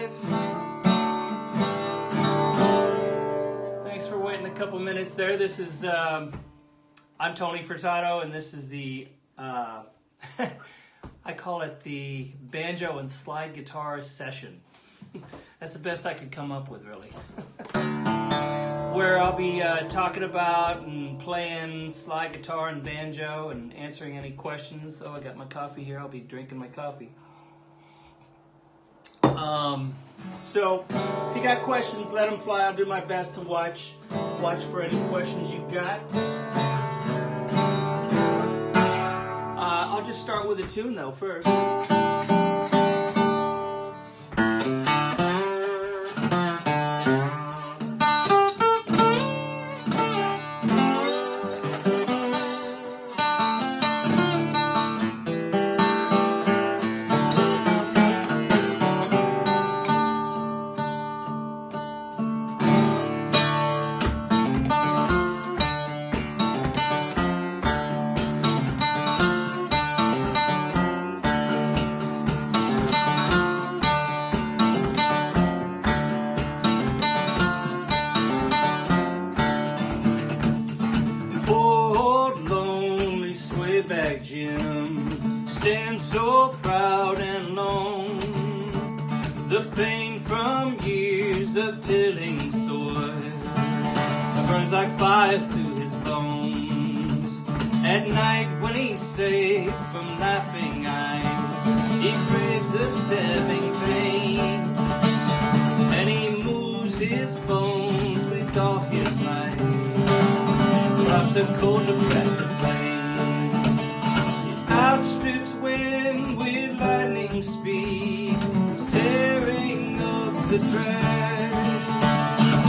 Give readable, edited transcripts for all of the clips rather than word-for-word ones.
life. Thanks for waiting a couple minutes there. This is, I'm Tony Furtado, and this is the, I call it the banjo and slide guitar session. That's the best I could come up with, really. Where I'll be talking about and playing slide guitar and banjo and answering any questions. Oh, I got my coffee here. I'll be drinking my coffee. So, if you got questions, let them fly. I'll do my best to watch for any questions you got. I'll just start with a tune, though, first. Back Jim stands so proud and lone, the pain from years of tilling soil burns like fire through his bones. At night when he's safe from laughing eyes, he craves the stabbing pain, and he moves his bones with all his might across the cold depressed plain. Outstrips wind with lightning speed, it's tearing up the track.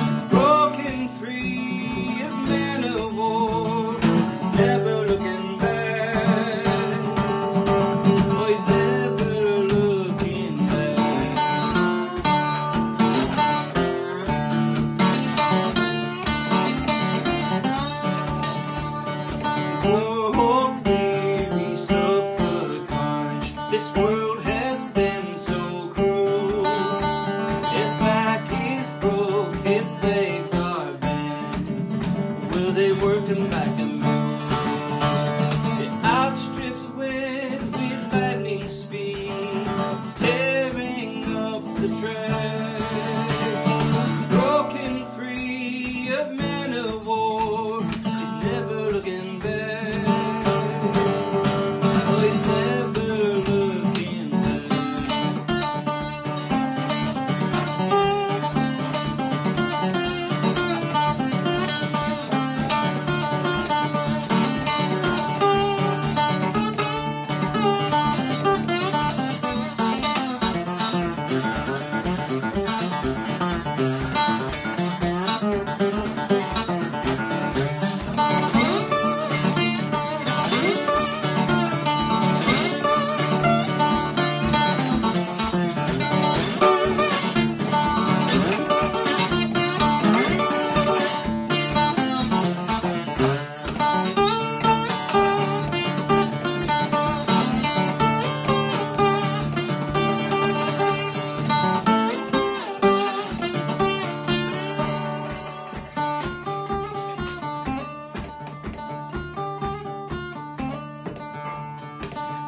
It's broken free of men of war, never looking back. Oh, he's never looking back. Oh, this world has been so cruel. His back is broke, his legs are bent. Will they work him back a mule? It outstrips wind with lightning speed, it's tearing up the track. It's broken free of men of war, he's never looking back. Oh, he's never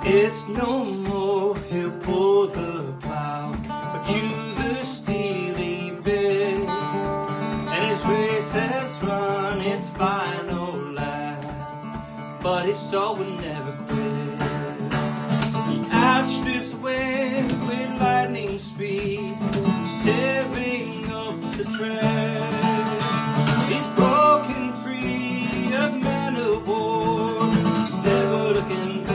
it's no more he'll pull the plow or chew the steely bit, and his race has run its final lap, but his soul will never quit. He outstrips wind with lightning speed, he's tearing up the track. He's broken free of men of war, he's never looking back.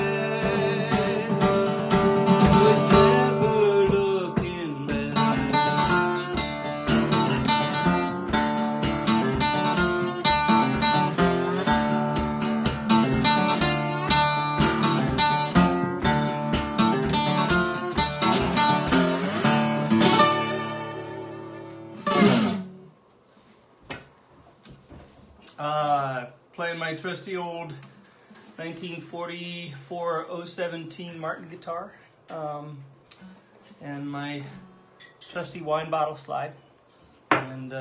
Playing my trusty old 1944 017 Martin guitar, and my trusty wine bottle slide. And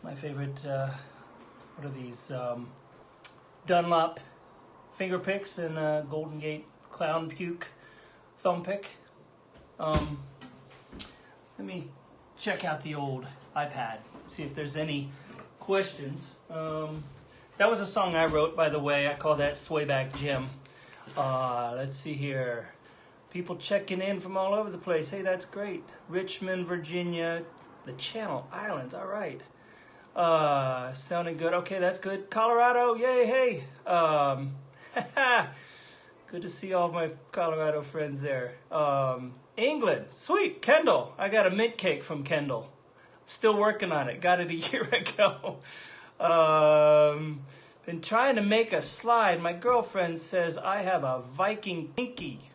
my favorite, what are these? Dunlop finger picks and Golden Gate Clown Puke thumb pick. Let me check out the old iPad, see if there's any questions. That was a song I wrote, by the way. I call that Swayback Jim. Let's see here. People checking in from all over the place. Hey, that's great. Richmond, Virginia, the Channel Islands. All right. Sounding good. Okay, that's good. Colorado, yay, hey. Good to see all my Colorado friends there. England, sweet. Kendall, I got a mint cake from Kendall. Still working on it. Got it a year ago. Been trying to make a slide. My girlfriend says I have a Viking pinky.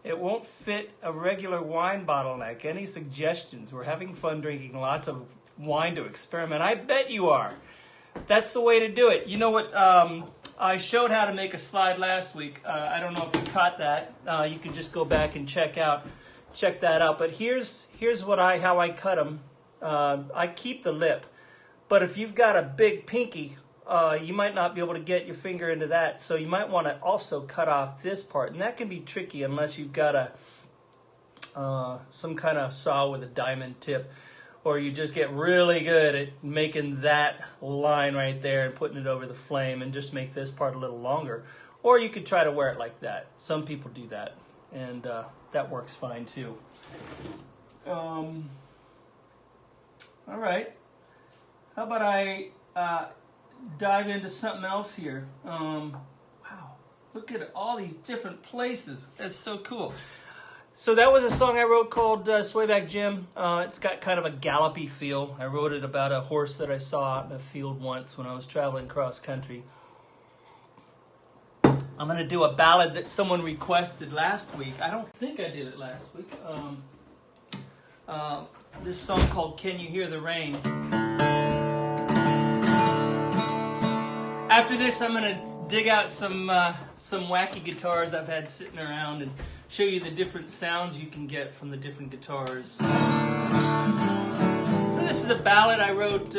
It won't fit a regular wine bottleneck. Any suggestions? We're having fun drinking lots of wine to experiment. I bet you are. That's the way to do it. You know what? I showed how to make a slide last week. I don't know if you caught that. You can just go back and check that out. But here's how I cut them. I keep the lip, but if you've got a big pinky, you might not be able to get your finger into that. So you might want to also cut off this part, and that can be tricky unless you've got some kind of saw with a diamond tip, or you just get really good at making that line right there and putting it over the flame and just make this part a little longer. Or you could try to wear it like that. Some people do that, and that works fine too. All right. How about I dive into something else here? Wow, look at all these different places. That's so cool. So that was a song I wrote called Swayback Jim. It's got kind of a gallopy feel. I wrote it about a horse that I saw out in a field once when I was traveling cross country. I'm going to do a ballad that someone requested last week. I don't think I did it last week. This song called Can You Hear the Rain? After this, I'm going to dig out some wacky guitars I've had sitting around and show you the different sounds you can get from the different guitars. So this is a ballad I wrote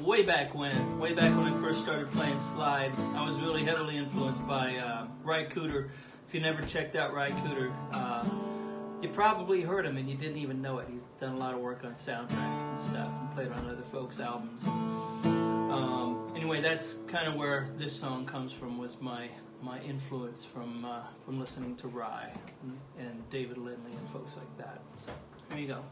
way back when I first started playing slide. I was really heavily influenced by Ry Cooder. If you never checked out Ry Cooder, you probably heard him and you didn't even know it. He's done a lot of work on soundtracks and stuff and played on other folks' albums. Anyway, that's kind of where this song comes from, was my influence from listening to Ry and David Lindley and folks like that. So, here you go.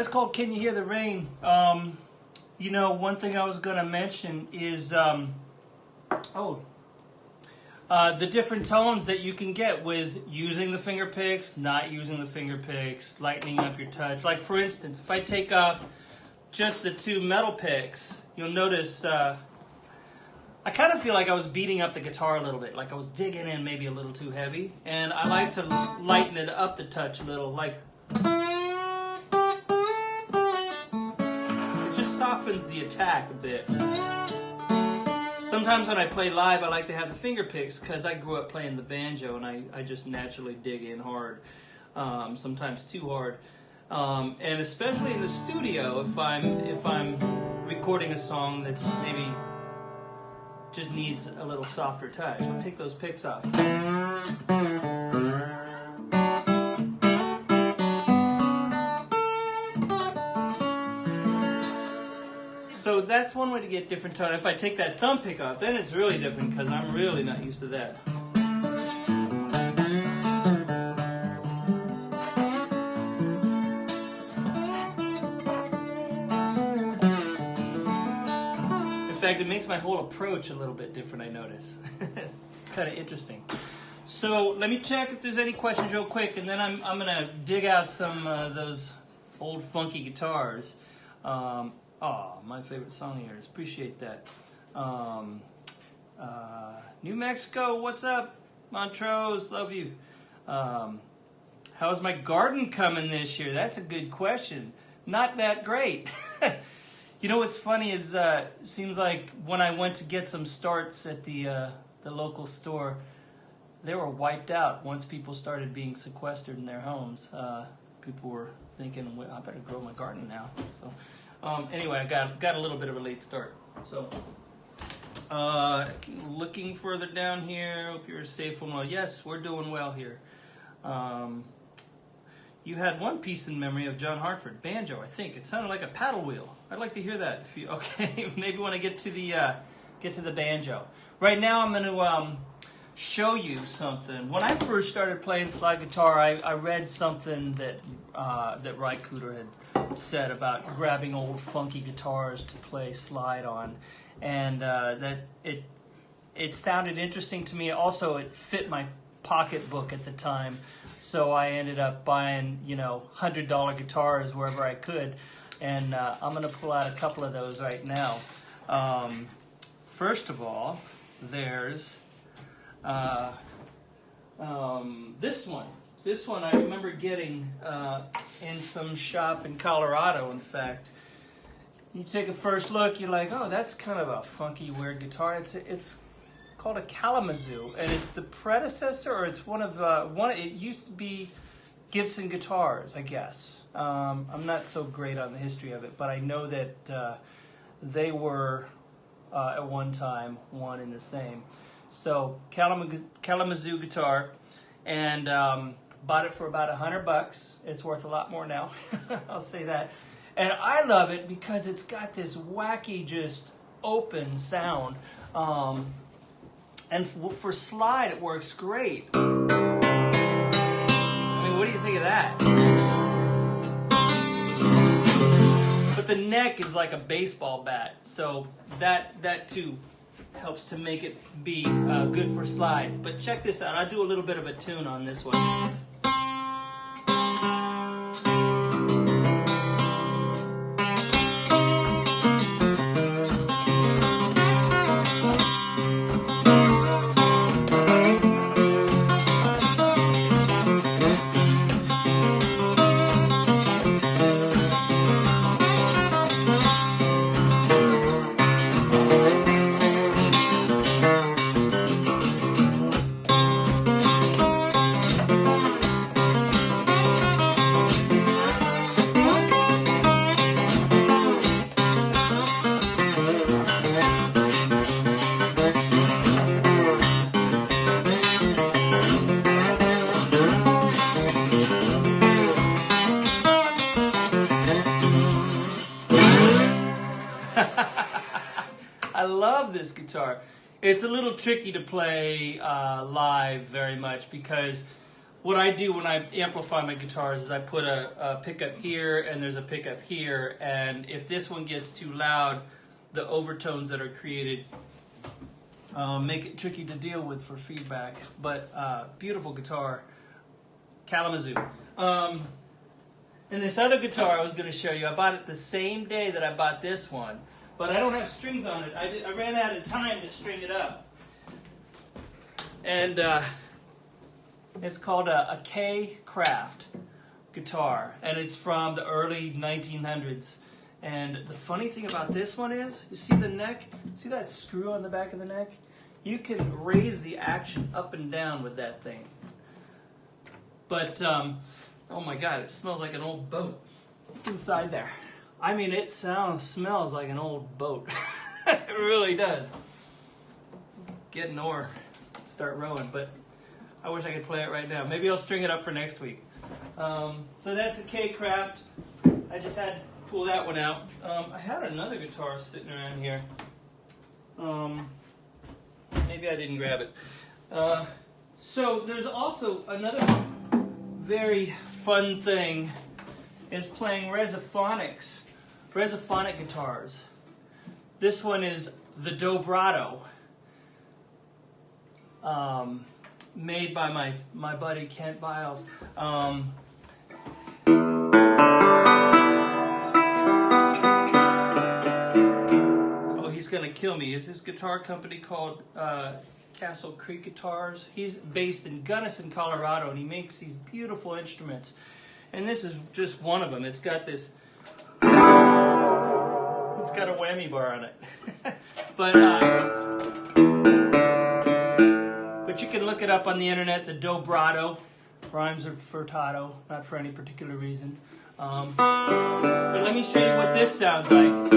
That's called Can You Hear the Rain? You know, one thing I was going to mention is, the different tones that you can get with using the finger picks, not using the finger picks, lightening up your touch. Like, for instance, if I take off just the two metal picks, you'll notice I kind of feel like I was beating up the guitar a little bit, like I was digging in maybe a little too heavy. And I like to lighten it up the touch a little, like... just softens the attack a bit. Sometimes when I play live, I like to have the finger picks because I grew up playing the banjo and I just naturally dig in hard, sometimes too hard. And especially in the studio, if I'm recording a song that's maybe just needs a little softer touch, I'll take those picks off. So that's one way to get different tone. If I take that thumb pick off, then it's really different because I'm really not used to that. In fact, it makes my whole approach a little bit different, I notice. Kind of interesting. So let me check if there's any questions real quick, and then I'm going to dig out some of those old funky guitars. My favorite song of yours. Appreciate that. New Mexico, what's up? Montrose, love you. How's my garden coming this year? That's a good question. Not that great. You know what's funny is seems like when I went to get some starts at the local store, they were wiped out once people started being sequestered in their homes. People were thinking, well, I better grow my garden now. So. Anyway, I got a little bit of a late start. So, looking further down here, hope you're safe and well. Yes, we're doing well here. You had one piece in memory of John Hartford, banjo, I think. It sounded like a paddle wheel. I'd like to hear that. If you okay, maybe when I get to the banjo. Right now, I'm going to show you something. When I first started playing slide guitar, I read something that Ry Cooder had said about grabbing old funky guitars to play slide on, and that it sounded interesting to me. Also, it fit my pocketbook at the time, so I ended up buying $100 guitars wherever I could, and I'm going to pull out a couple of those right now. First of all, there's this one. This one I remember getting in some shop in Colorado, in fact. You take a first look, you're like, oh, that's kind of a funky, weird guitar. It's called a Kalamazoo, and it's the predecessor, or it's it used to be Gibson guitars, I guess. I'm not so great on the history of it, but I know that they were, at one time, one and the same. So, Kalamazoo guitar, and bought it for about $100. It's worth a lot more now. I'll say that. And I love it because it's got this wacky, just open sound. And for slide, it works great. I mean, what do you think of that? But the neck is like a baseball bat, so that too helps to make it be good for slide. But check this out. I'll do a little bit of a tune on this one. I love this guitar. It's a little tricky to play live very much because what I do when I amplify my guitars is I put a pickup here and there's a pickup here, and if this one gets too loud, the overtones that are created make it tricky to deal with for feedback. But beautiful guitar, Kalamazoo. And this other guitar I was going to show you, I bought it the same day that I bought this one, but I don't have strings on it. I ran out of time to string it up. And it's called a K Craft guitar, and it's from the early 1900s. And the funny thing about this one is, you see the neck? See that screw on the back of the neck? You can raise the action up and down with that thing. But, oh my God, it smells like an old boat. Look inside there. I mean, it smells like an old boat. It really does. Get an oar, start rowing, but I wish I could play it right now. Maybe I'll string it up for next week. So that's a K Craft. I just had to pull that one out. I had another guitar sitting around here. Maybe I didn't grab it. So there's also another very fun thing is playing resophonics, resophonic guitars. This one is the Dobrado, made by my buddy Kent Biles. Oh, he's gonna kill me. Is his guitar company called Castle Creek Guitars? He's based in Gunnison, Colorado, and he makes these beautiful instruments. And this is just one of them. It's got this. It's got a whammy bar on it. But you can look it up on the internet. The Dobrado rhymes with Furtado, not for any particular reason. But let me show you what this sounds like.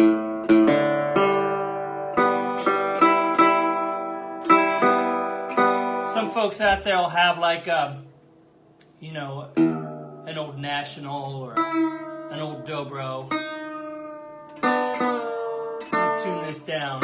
Some folks out there will have like you know, an old National or an old Dobro. Tune this down.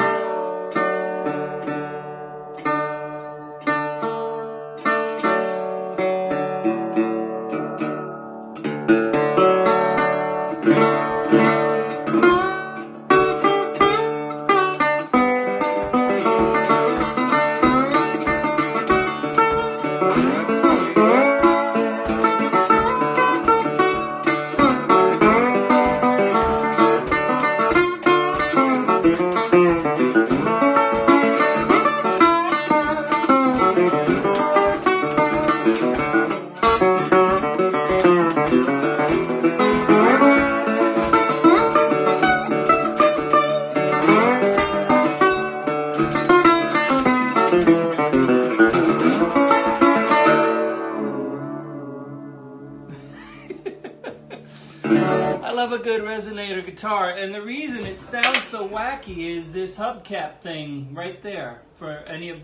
I love a good resonator guitar, and the reason it sounds so wacky is this hubcap thing right there. For any of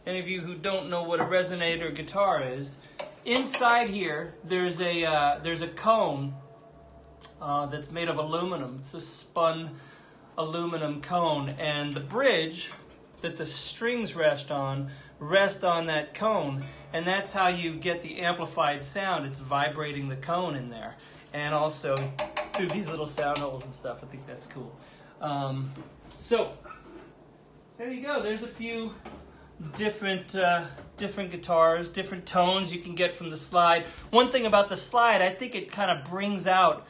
you who don't know what a resonator guitar is, inside here there's a cone that's made of aluminum. It's a spun aluminum cone, and the bridge that the strings rest on that cone, and that's how you get the amplified sound. It's vibrating the cone in there, and also through these little sound holes and stuff. I think that's cool. So there you go. There's a few different guitars, different tones you can get from the slide. One thing about the slide, I think it kind of brings out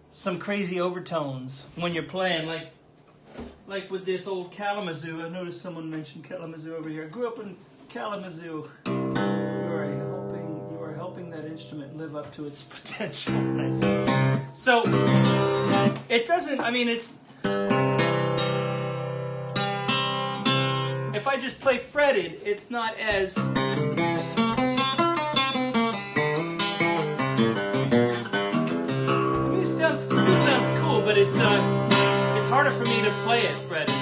some crazy overtones when you're playing, like with this old Kalamazoo. I noticed someone mentioned Kalamazoo over here. I grew up in Kalamazoo. You are helping that instrument live up to its potential. Nice. So it doesn't. I mean, it's. If I just play fretted, it's not as. I mean, it still sounds cool, but it's harder for me to play it fretted.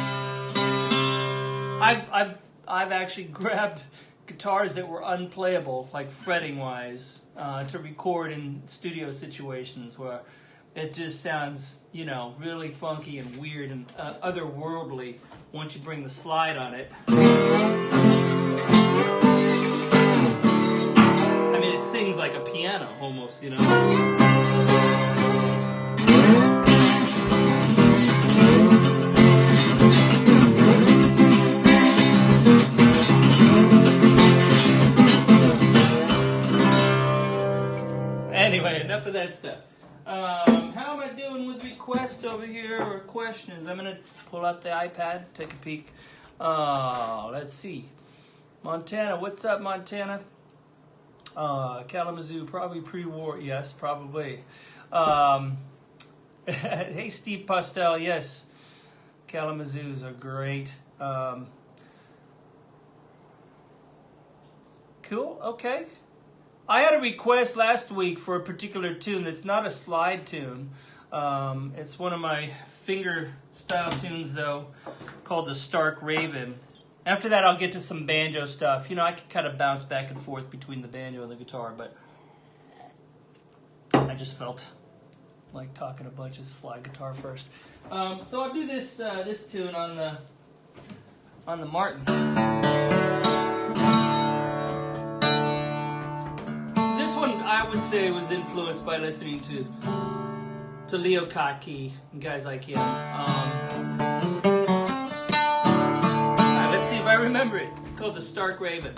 I've actually grabbed guitars that were unplayable, like fretting wise, to record in studio situations where it just sounds, you know, really funky and weird and otherworldly once you bring the slide on it. I mean, it sings like a piano almost, you know. Anyway, enough of that stuff. How am I doing with requests over here or questions? I'm going to pull out the iPad, take a peek. Let's see. Montana, what's up, Montana? Kalamazoo, probably pre-war. Yes, probably. Hey, Steve Postel, yes. Kalamazoos are great. Cool, okay. I had a request last week for a particular tune that's not a slide tune. It's one of my finger style tunes, though, called the Stark Raven. After that, I'll get to some banjo stuff. You know, I can kind of bounce back and forth between the banjo and the guitar, but I just felt like talking a bunch of slide guitar first. So I'll do this this tune on the Martin. This one, I would say, was influenced by listening to Leo Kottke and guys like him. Let's see if I remember it. It's called the Stark Raven.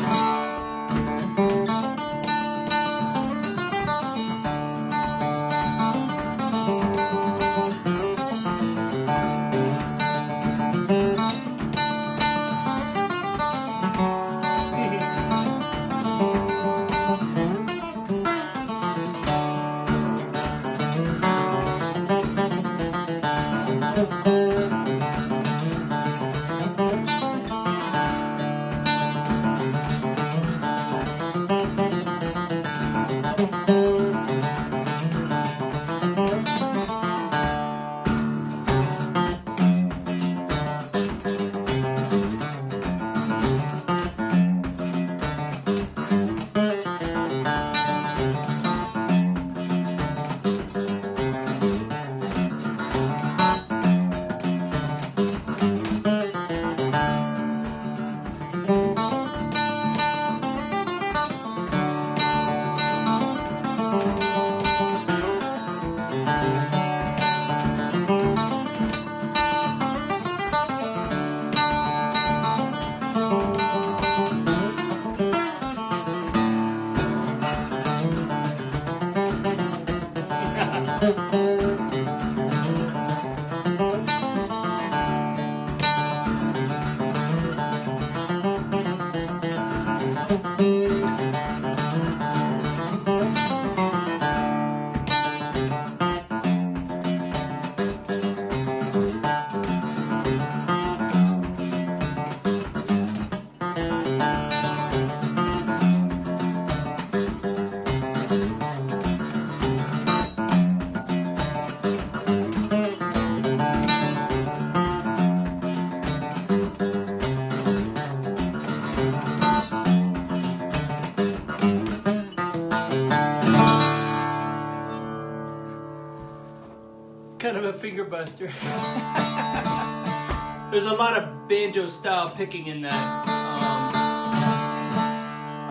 Kind of a finger buster. There's a lot of banjo style picking in that.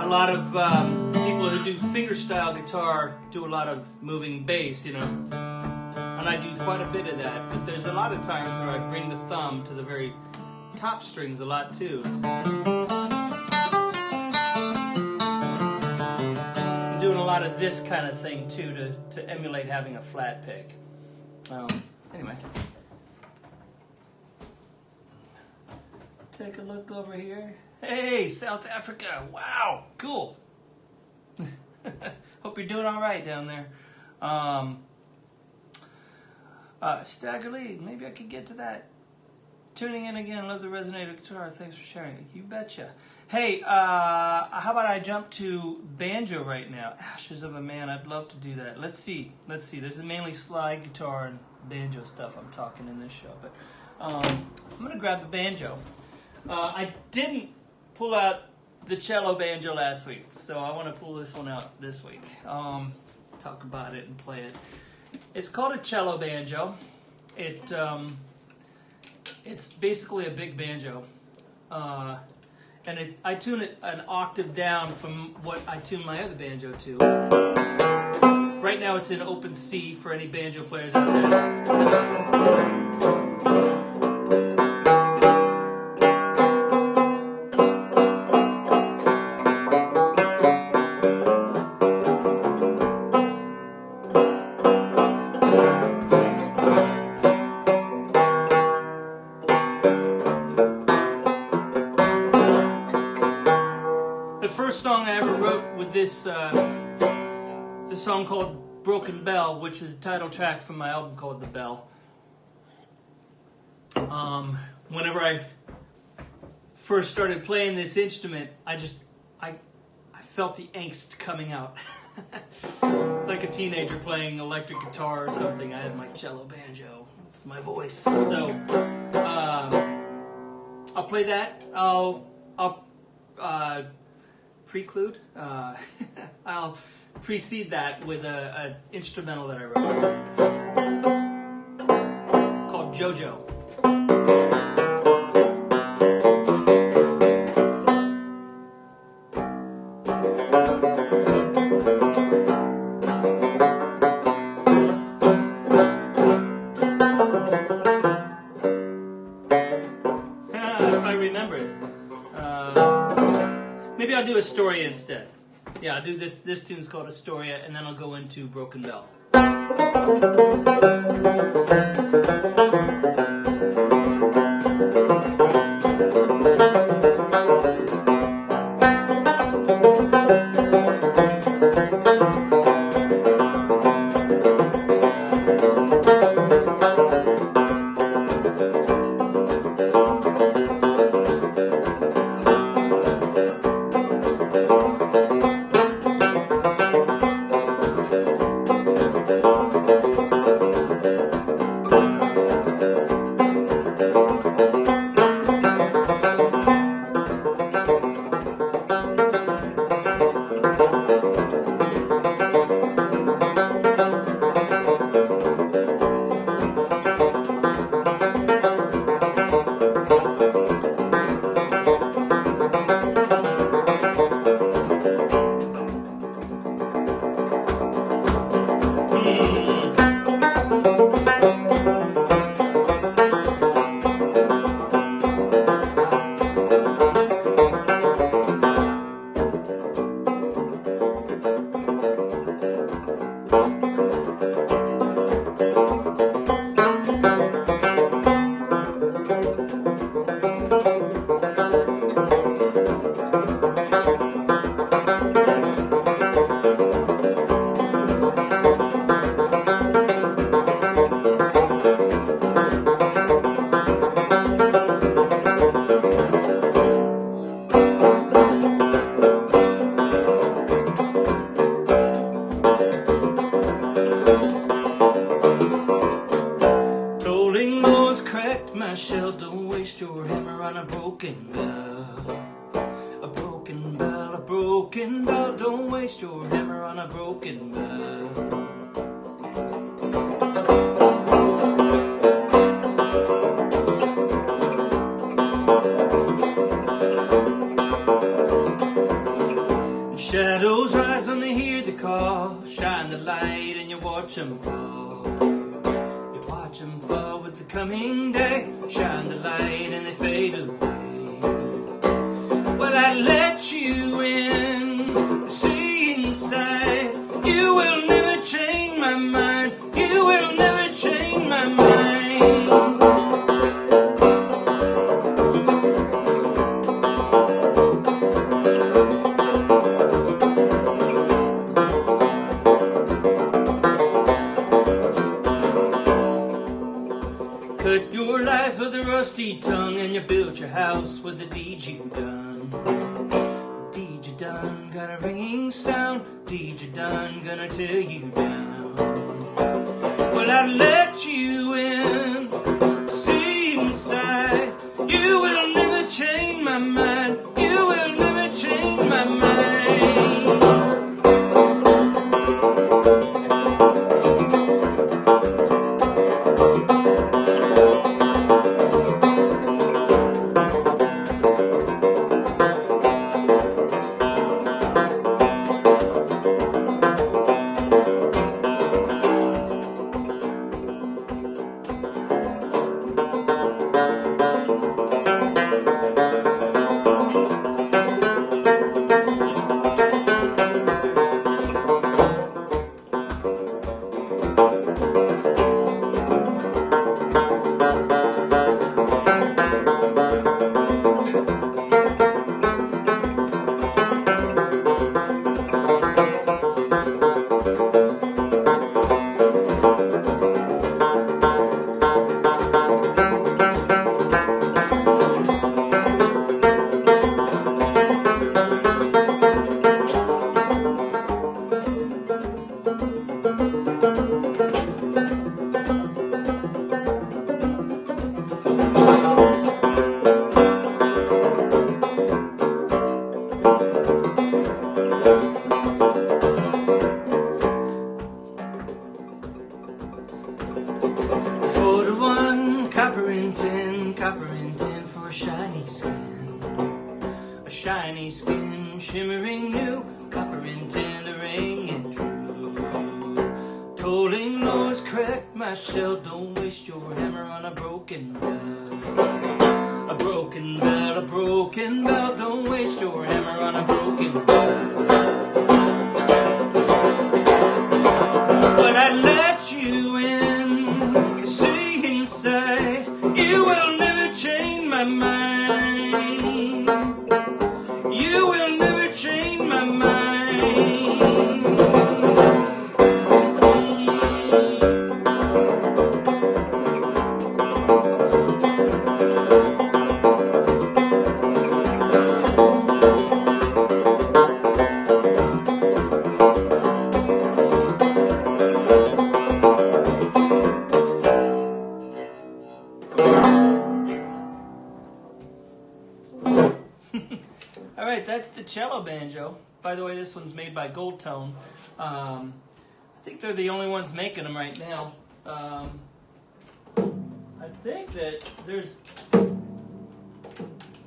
A lot of people who do finger style guitar do a lot of moving bass, you know. And I do quite a bit of that. But there's a lot of times where I bring the thumb to the very top strings a lot too. I'm doing a lot of this kind of thing too to emulate having a flat pick. Anyway, take a look over here. Hey, South Africa! Wow, cool. Hope you're doing all right down there. Stagger Lead, maybe I could get to that. Tuning in again, love the resonator guitar. Thanks for sharing. You betcha. Hey, how about I jump to banjo right now? Ashes of a Man, I'd love to do that. Let's see. This is mainly slide guitar and banjo stuff I'm talking in this show, but I'm going to grab the banjo. I didn't pull out the cello banjo last week, so I want to pull this one out this week. Talk about it and play it. It's called a cello banjo. It's basically a big banjo. and I tune it an octave down from what I tune my other banjo to. Right now it's in open C for any banjo players out there. The first song I ever wrote with this, it's a song called Broken Bell, which is the title track from my album called The Bell. Whenever I first started playing this instrument, I felt the angst coming out. It's like a teenager playing electric guitar or something. I had my cello banjo. It's my voice. So I'll play that. I'll preclude. I'll precede that with an instrumental that I wrote called JoJo. If I remember it. Maybe I'll do Astoria instead. Yeah, I'll do this. This tune's called Astoria, and then I'll go into Broken Bell. My shell, don't waste your hammer on a broken bell. A broken bell, a broken bell. Don't waste your hammer on a broken bell. Shadows rise when they hear the call. Shine the light and you watch them fall. You watch them fall with the coming day. Shine the light and they fade away. Well, I let you in, see inside. You will never change my mind. You will never change my mind. Cut your lies with a rusty tongue, and you built your house with the deed you done. The deed you done got a ringing sound. Deed you done gonna tear you down. Well, I let you in, see inside. You will never change my mind. You will never change my mind. tin, copper and tin for a shiny skin. A shiny skin, shimmering new, copper and tin, a ring and true. Tolling noise, crack my shell, don't waste your hammer on a broken bell. A broken bell, a broken bell, don't waste your hammer on a broken bell. But I let you in, see inside, you will never change my mind. You will never change my mind. Alright, that's the cello banjo. By the way, this one's made by Gold Tone. I think they're the only ones making them right now. I think that there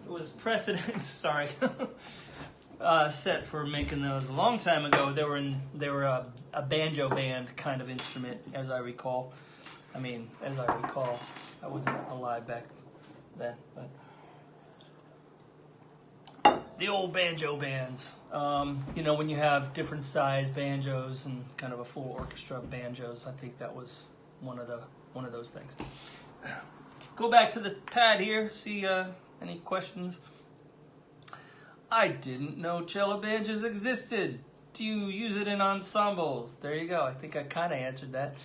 was precedent, sorry, set for making those a long time ago. They were a banjo band kind of instrument, as I recall. I mean, as I recall, I wasn't alive back then, but the old banjo bands. You know, when you have different size banjos and kind of a full orchestra of banjos, I think that was one of those things. Go back to the pad here, see any questions. I didn't know cello banjos existed. Do you use it in ensembles? There you go. I think I kind of answered that.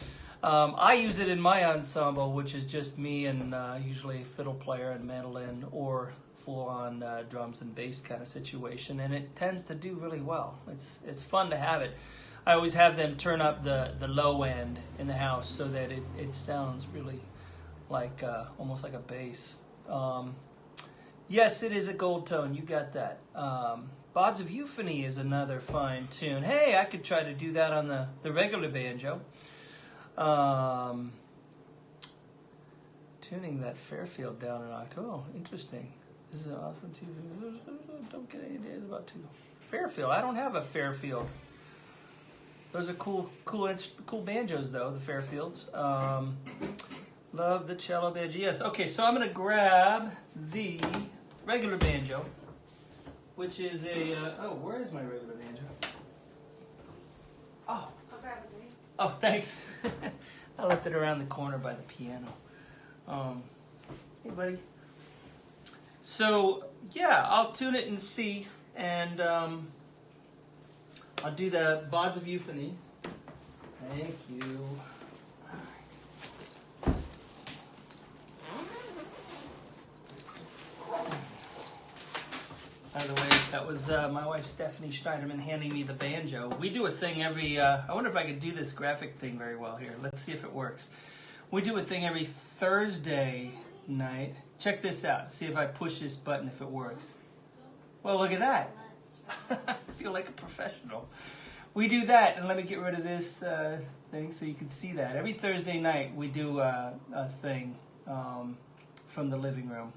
I use it in my ensemble, which is just me and usually a fiddle player and mandolin, or full-on drums and bass kind of situation, and it tends to do really well. It's fun to have it. I always have them turn up the low end in the house so that it sounds really like almost like a bass. Yes, it is a Gold Tone. You got that. Bods of Euphony is another fine tune. Hey, I could try to do that on the regular banjo. Tuning that Fairfield down an octave. Oh, interesting. This is awesome too. Don't get any ideas about two. Fairfield. I don't have a Fairfield. Those are cool banjos though. The Fairfields. Love the cello banjo. Yes. Okay. So I'm gonna grab the regular banjo, which is a. Where is my regular banjo? Oh. I'll grab it. Oh, thanks. I left it around the corner by the piano. Hey, buddy. So, yeah, I'll tune it in C, and I'll do the Bods of Euphony. Thank you. By the way, that was my wife Stephanie Schneiderman handing me the banjo. We do a thing every, I wonder if I could do this graphic thing very well here. Let's see if it works. We do a thing every Thursday night. Check this out. See if I push this button if it works. Well, look at that. I feel like a professional. We do that, and let me get rid of this thing so you can see that. Every Thursday night we do a thing from the living room.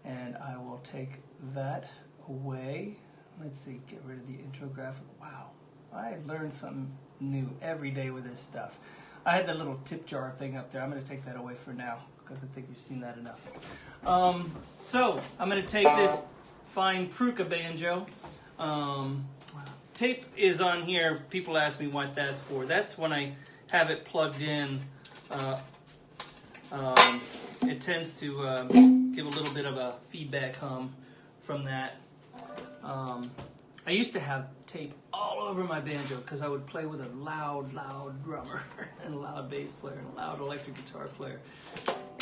And I will take that away. Let's see, get rid of the intro graphic. Wow, I learned something new every day with this stuff. I had the little tip jar thing up there. I'm going to take that away for now because I think you've seen that enough. So I'm going to take this fine Pruka banjo. Tape is on here. People ask me what that's for. That's when I have it plugged in. It tends to give a little bit of a feedback hum from that. I used to have tape all over my banjo because I would play with a loud drummer and a loud bass player and a loud electric guitar player.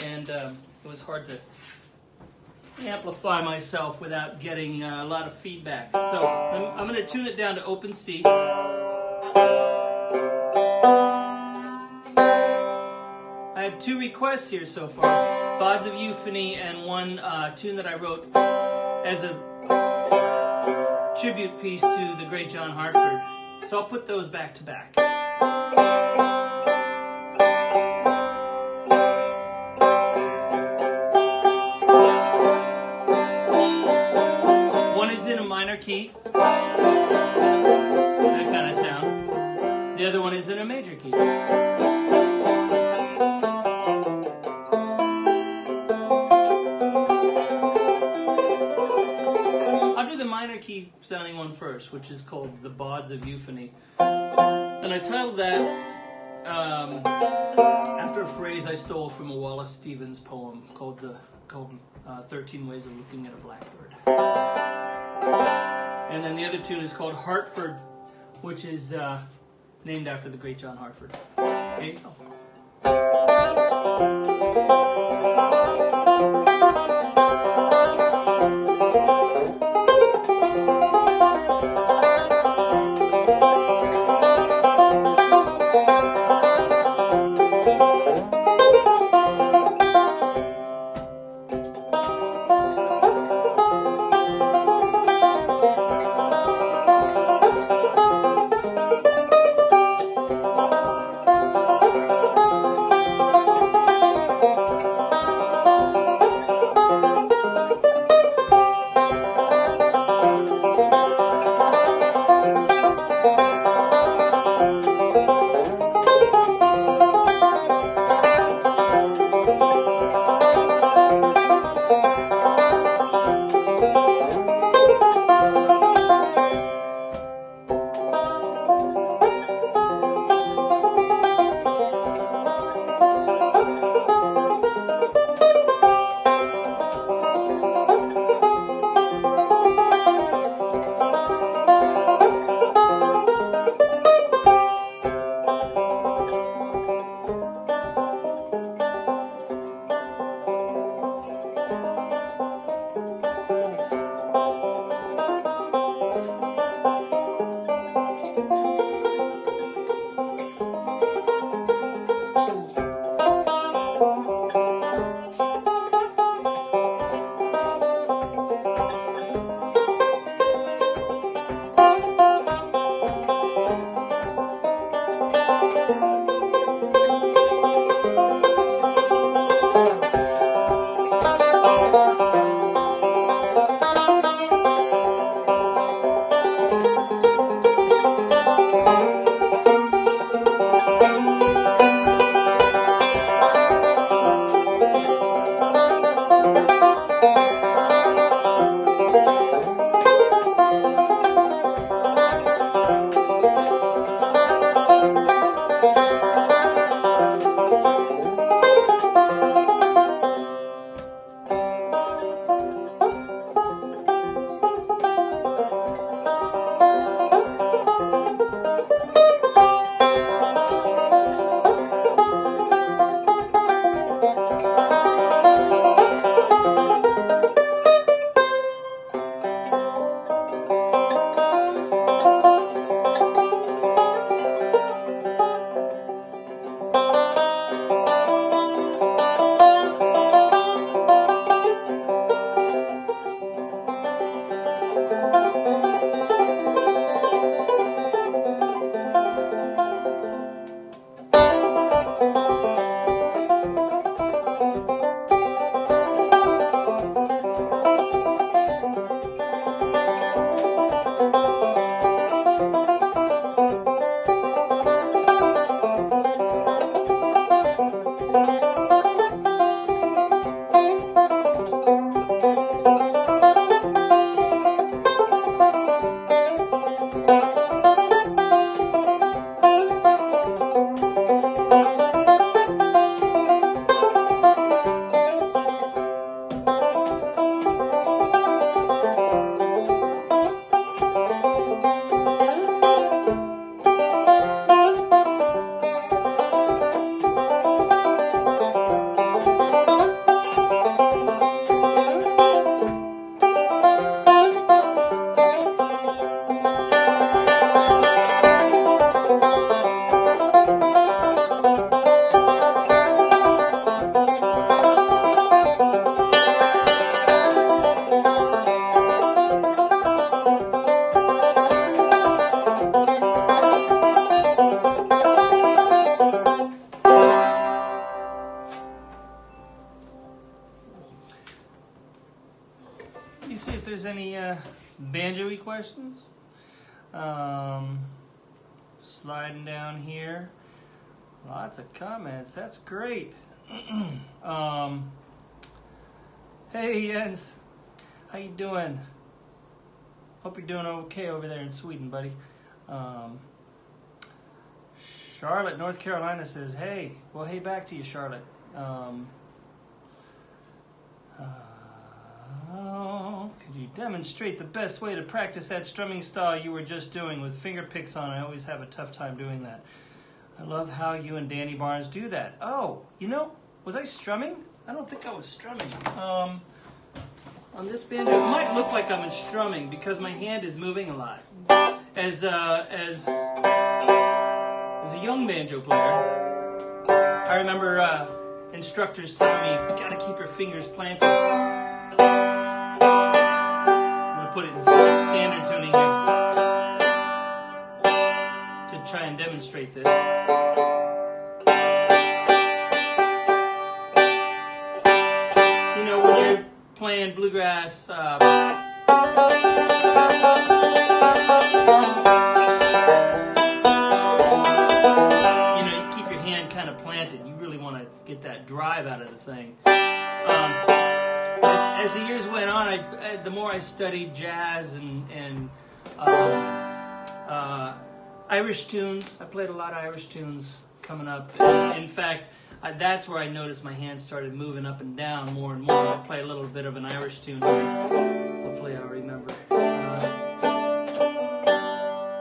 And it was hard to amplify myself without getting a lot of feedback. So I'm going to tune it down to open C. I have 2 requests here so far. Bods of Euphony and one tune that I wrote as a tribute piece to the great John Hartford. So I'll put those back to back. key. That kind of sound. The other one is in a major key. I'll do the minor key sounding one first, which is called The Bawds of Euphony. And I titled that after a phrase I stole from a Wallace Stevens poem called 13 Ways of Looking at a Blackbird. And then the other tune is called Hartford, which is named after the great John Hartford. There you go. You see if there's any banjo-y questions. Sliding down here. Lots of comments. That's great. Hey Jens, how you doing? Hope you're doing okay over there in Sweden, buddy. Charlotte, North Carolina says, hey. Well, hey back to you, Charlotte. Could you demonstrate the best way to practice that strumming style you were just doing with finger picks on? I always have a tough time doing that. I love how you and Danny Barnes do that. Oh, you know, was I strumming? I don't think I was strumming. On this banjo, it might look like I'm strumming because my hand is moving a lot. As a young banjo player, I remember instructors telling me, you gotta keep your fingers planted. I'm gonna put it in standard tuning here to try and demonstrate this. You know, when you're playing bluegrass, get that drive out of the thing. As the years went on, the more I studied jazz and Irish tunes. I played a lot of Irish tunes coming up. In fact, that's where I noticed my hands started moving up and down more and more. I play a little bit of an Irish tune here. Hopefully I'll remember.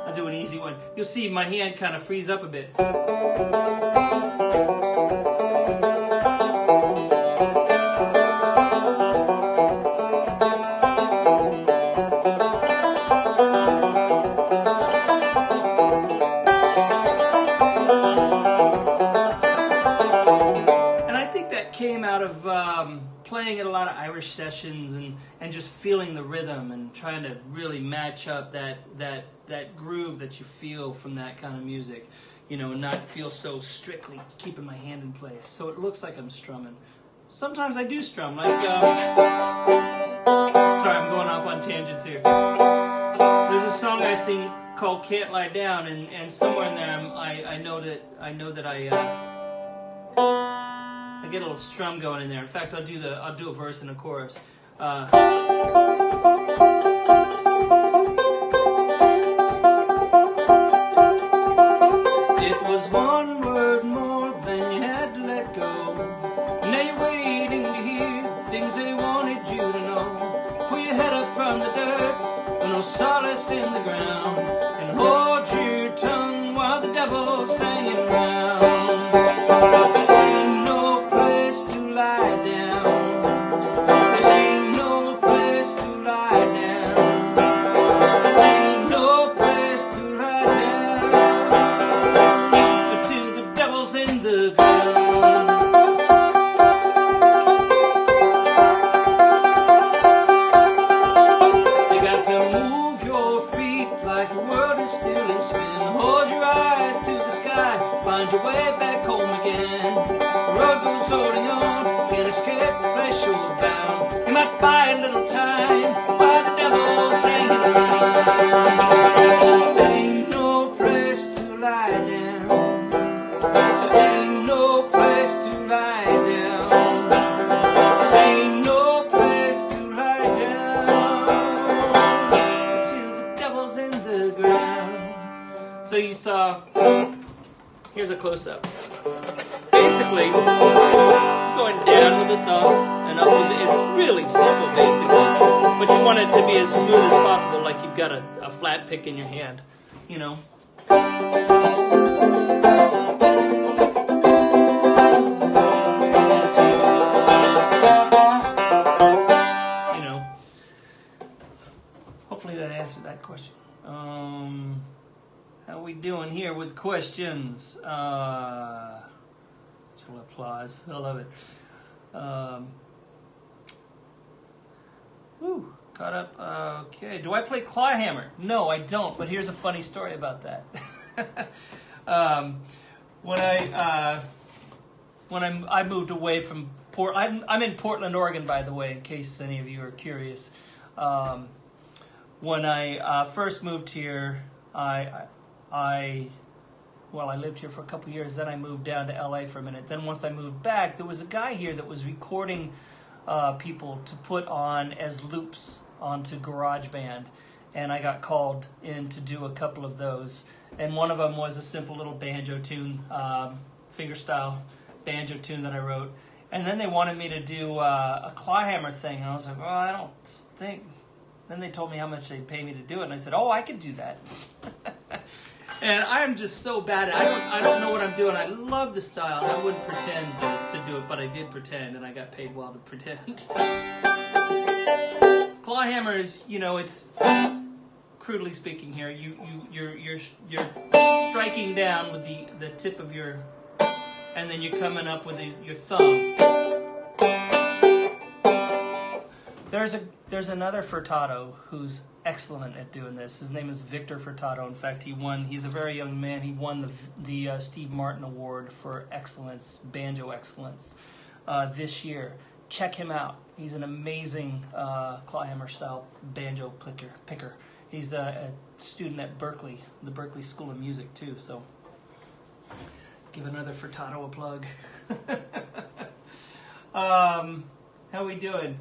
I'll do an easy one. You'll see my hand kind of freeze up a bit. Playing at a lot of Irish sessions and just feeling the rhythm and trying to really match up that groove that you feel from that kind of music, you know, and not feel so strictly keeping my hand in place. So it looks like I'm strumming. Sometimes I do strum, like sorry, I'm going off on tangents here. There's a song I sing called "Can't Lie Down," and somewhere in there I know that I get a little strum going in there. In fact, I'll do a verse and a chorus. It was one word more than you had to let go. Now you're waiting to hear the things they wanted you to know. Pull your head up from the dirt, with no solace in the ground, and hold your tongue while the devil's hanging around. So you saw, here's a close-up. Basically, going down with the thumb and up with it's really simple, basically. But you want it to be as smooth as possible, like you've got a flat pick in your hand, you know. You know. Hopefully that answered that question. How we doing here with questions? Applause. I love it. Caught up. Okay. Do I play clawhammer? No, I don't. But here's a funny story about that. When I moved away from I'm in Portland, Oregon, by the way, in case any of you are curious. when I first moved here, I lived here for a couple years. Then I moved down to LA for a minute. Then once I moved back, there was a guy here that was recording people to put on as loops onto GarageBand, and I got called in to do a couple of those. And one of them was a simple little banjo tune, fingerstyle banjo tune that I wrote. And then they wanted me to do a clawhammer thing, and I was like, well, I don't think. Then they told me how much they'd pay me to do it, and I said, oh, I could do that. And I'm just so bad at it. I don't know what I'm doing. I love the style. I wouldn't pretend to do it, but I did pretend, and I got paid well to pretend. Clawhammer is, it's crudely speaking here. You're striking down with the tip of your, and then you're coming up with your thumb. There's another Furtado who's excellent at doing this. His name is Victor Furtado. In fact, he's a very young man. He won the Steve Martin Award for excellence, banjo excellence, this year. Check him out. He's an amazing clawhammer style banjo picker. He's a student at Berkeley, the Berkeley School of Music too. So give another Furtado a plug. How we doing?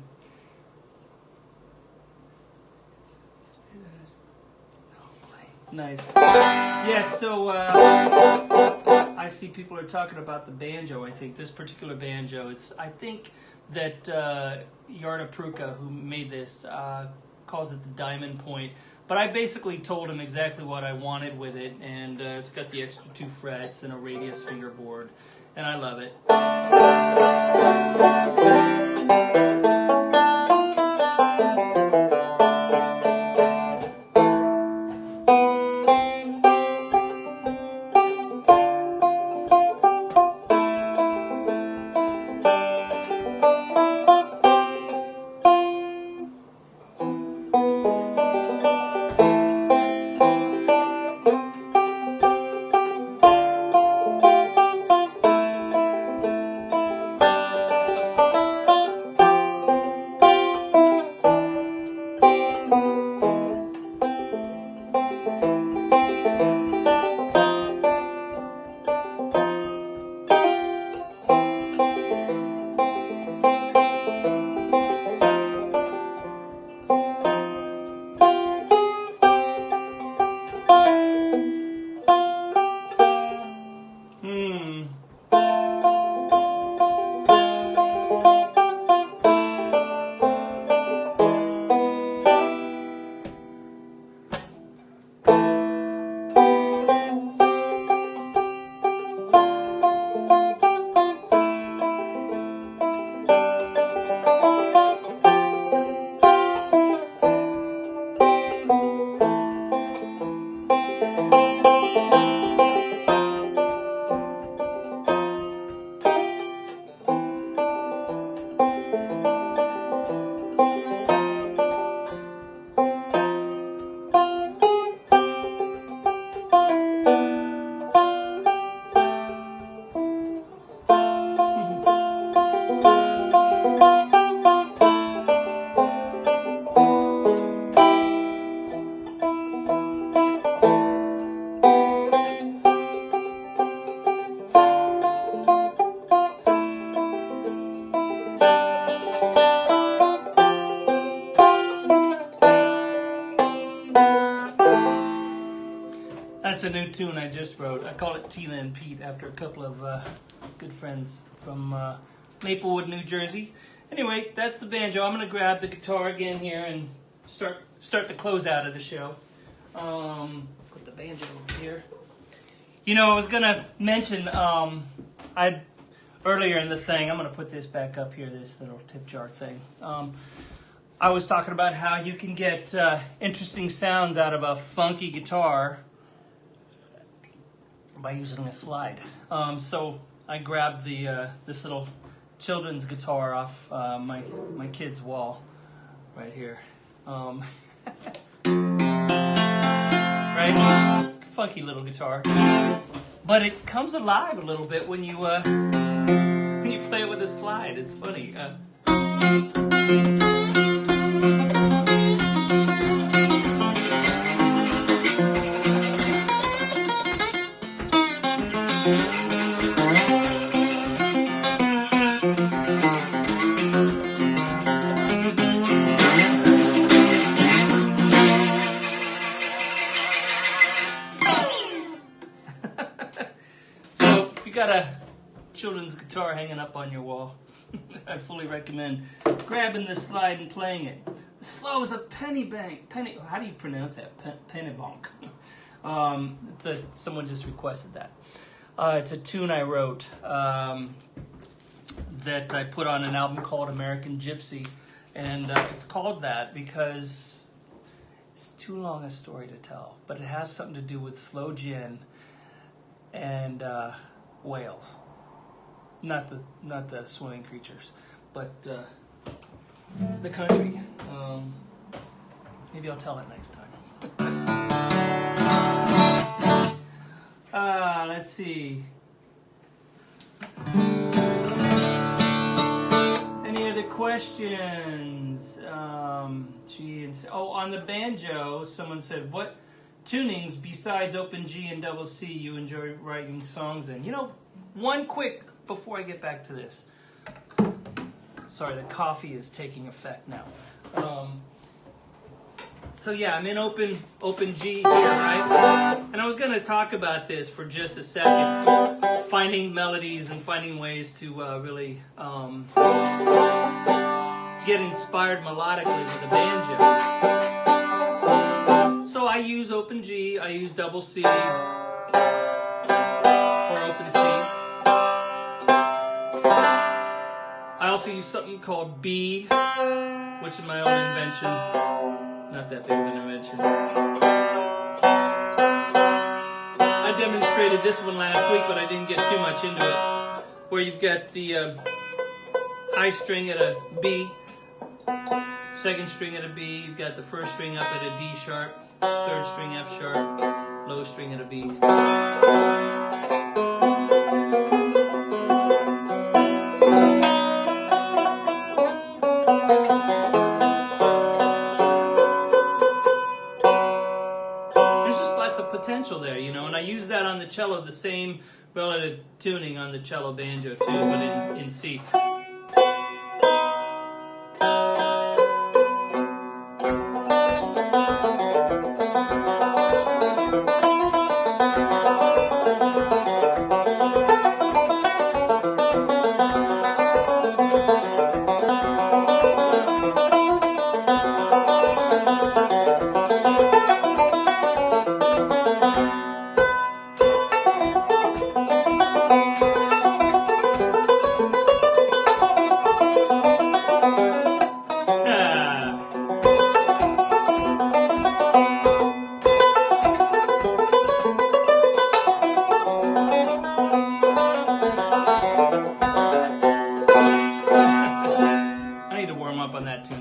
Nice. Yes, so I see people are talking about the banjo. I think this particular banjo, I think that Jarno Pruka, who made this, calls it the diamond point. But I basically told him exactly what I wanted with it, and it's got the extra 2 frets and a radius fingerboard, and I love it. That's a new tune I just wrote. I call it Tina and Pete after a couple of good friends from Maplewood, New Jersey. Anyway, that's the banjo. I'm going to grab the guitar again here and start the close out of the show. Put the banjo over here. I was going to mention, earlier in the thing, I'm going to put this back up here, this little tip jar thing. I was talking about how you can get interesting sounds out of a funky guitar by using a slide. So I grabbed this little children's guitar off my kid's wall right here. Right? It's a funky little guitar, but it comes alive a little bit when you play it with a slide. It's funny. guitar hanging up on your wall. I fully recommend grabbing the slide and playing it. The slow is a penny bank. How do you pronounce that? Penny bonk. Someone just requested that. It's a tune I wrote that I put on an album called American Gypsy. And it's called that because it's too long a story to tell. But it has something to do with slow gin and whales. Not the swimming creatures, but the country. Maybe I'll tell it next time. Let's see. Any other questions? On the banjo, someone said, what tunings besides open G and double C you enjoy writing songs in? One quick, before I get back to this. Sorry, the coffee is taking effect now. So yeah, I'm in open G here, right? And I was going to talk about this for just a second. Finding melodies and finding ways to really get inspired melodically with a banjo. So I use open G, I use double C, or open C. I also use something called B, which is my own invention. Not that big of an invention. I demonstrated this one last week, but I didn't get too much into it. Where you've got the high string at a B, second string at a B, you've got the first string up at a D sharp, third string F sharp, low string at a B. Potential there, and I use that on the cello, the same relative tuning on the cello banjo too, but in C.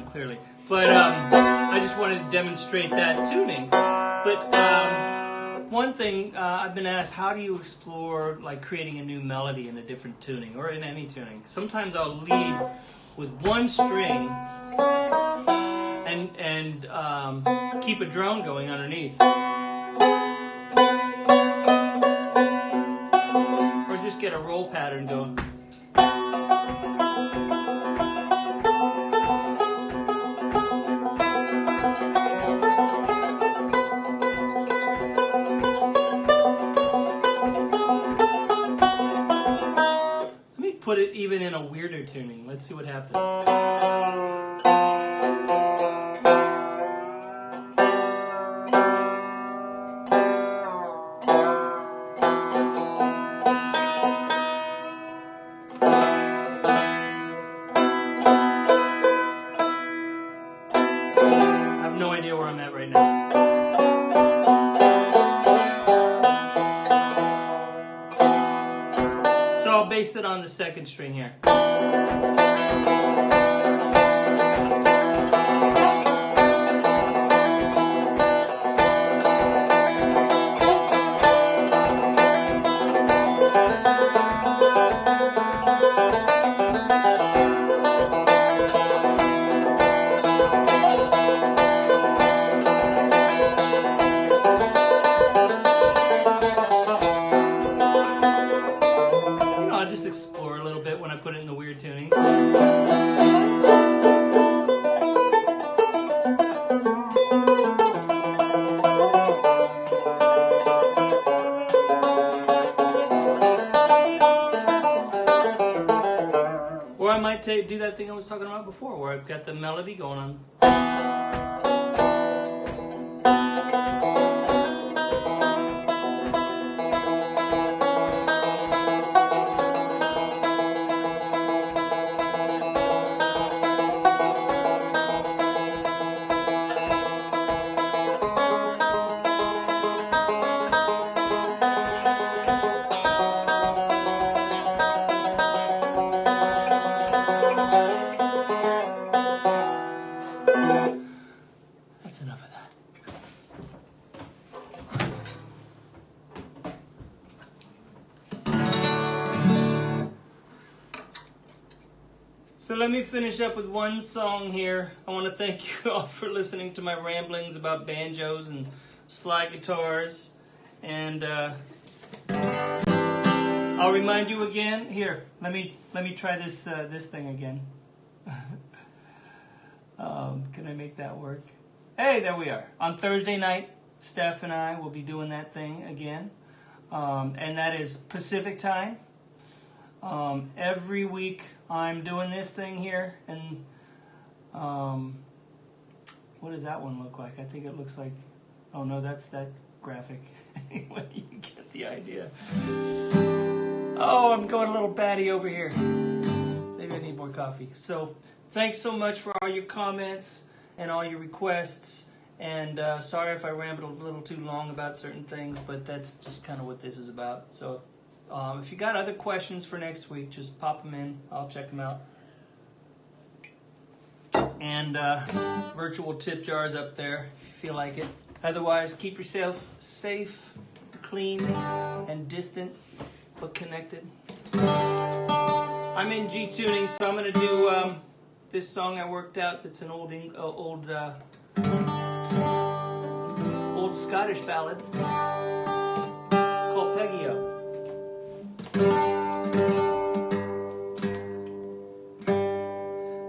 Clearly, but I just wanted to demonstrate that tuning. But one thing I've been asked, how do you explore like creating a new melody in a different tuning or in any tuning? Sometimes I'll lead with one string and keep a drone going underneath, or just get a roll pattern going. Put it even in a weirder tuning. Let's see what happens. I have no idea where I'm at right now. I'll base it on the second string here. Explore a little bit when I put it in the weird tuning. do that thing I was talking about before, where I've got the melody going on. Enough of that. So let me finish up with one song here. I want to thank you all for listening to my ramblings about banjos and slide guitars. And I'll remind you again. Here, let me try this thing again. Can I make that work? Hey, there we are. On Thursday night, Steph and I will be doing that thing again. And that is Pacific time. Every week I'm doing this thing here. And what does that one look like? I think it looks like... Oh, no, that's that graphic. Anyway, you get the idea. Oh, I'm going a little batty over here. Maybe I need more coffee. So, thanks so much for all your comments and all your requests, and sorry if I rambled a little too long about certain things, but that's just kind of what this is about. So if you got other questions for next week, just pop them in. I'll check them out. And virtual tip jars up there if you feel like it. Otherwise, keep yourself safe, clean, and distant, but connected. I'm in G tuning, so I'm going to do... this song I worked out. That's an old Scottish ballad called Peggy-O.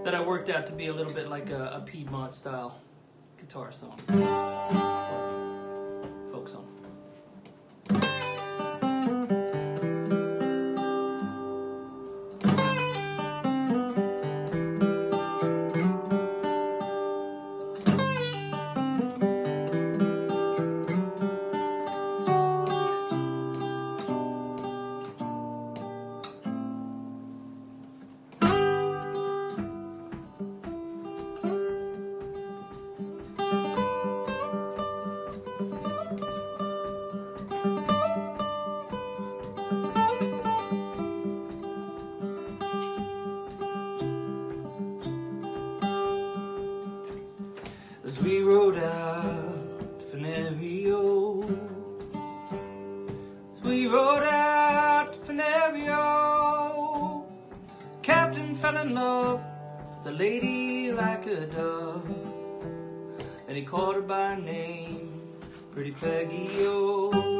That I worked out to be a little bit like a Piedmont style guitar song, folk song. As we rode out to Venerio, as we rode out to Venerio, Captain fell in love with a lady like a dove, and he called her by name, Pretty Peggy-O.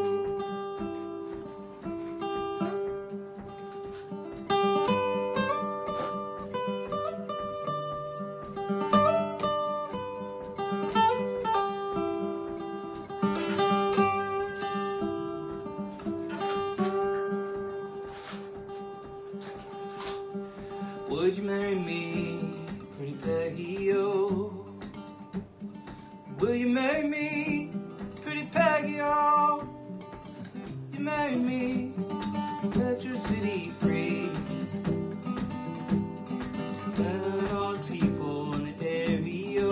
Would you marry me, Pretty Peggy-O? Will you marry me, Pretty Peggy-O? You marry me, let your city free. Let all the people in the area.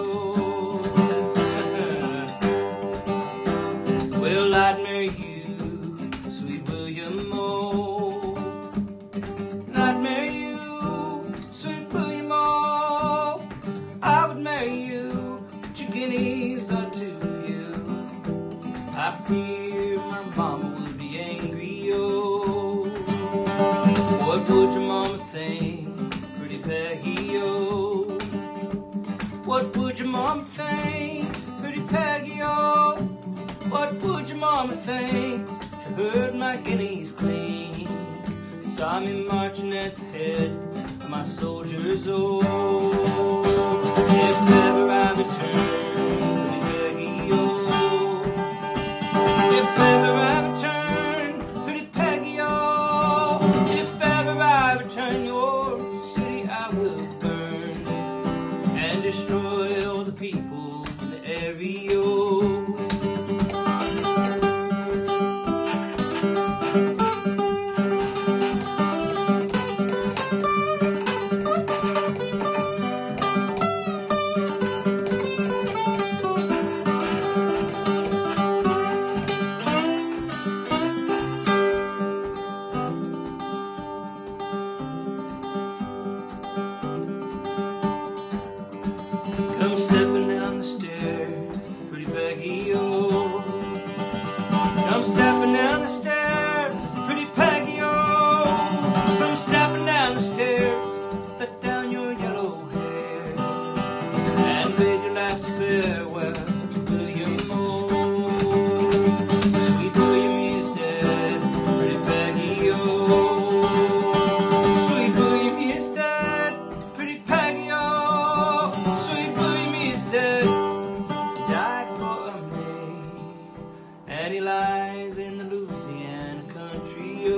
Well, I'd marry you, sweet William O. And I'd marry you, sweet William O. I would marry you, but your guineas are too few. I fear my mama will be angry, oh. What would your mama think, Pretty Peggy-O? What would your mama think, Pretty Peggy-O? What would your mama think? She heard my guineas clean, saw me marching at the head of my soldiers, oh. If ever I return, Pretty Peggy-O. If ever I return, Pretty Peggy-O. If ever I return your city, I will for the people in the area. Come stepping down the stairs, pretty Peggy, oh. Come stepping down the stairs, pretty Peggy, oh. Come stepping down the stairs, let down your yellow hair, and bid your last farewell to William Moore. Sweet William is dead, pretty Peggy, oh. Sweet William is dead, pretty Peggy, oh. Sweet William is dead, he died for a maid, and he lies in the Louisiana country, oh.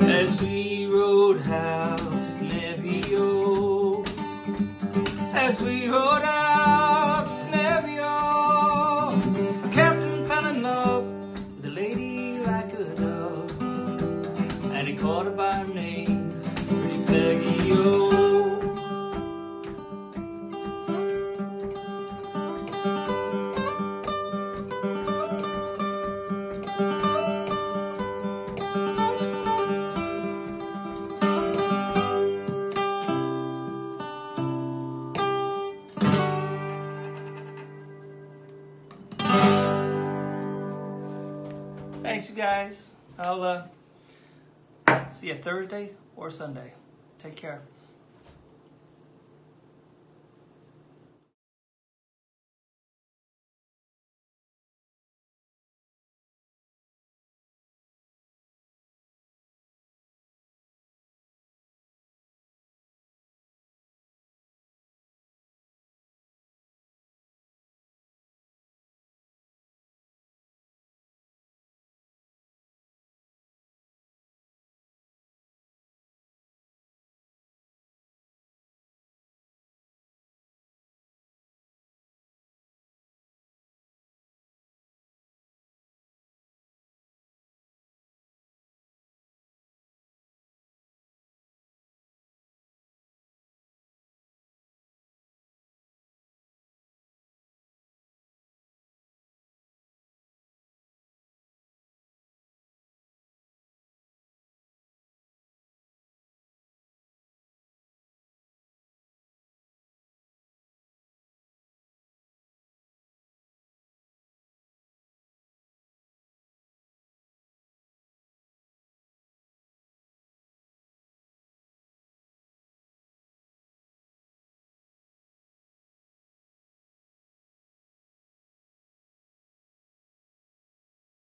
As we rode out of Nebio, as we rode out of Nebio, the captain fell in love with a lady like a dove, and he called her by her name, pretty Peggy, oh. Thanks, you guys. I'll see you Thursday or Sunday. Take care.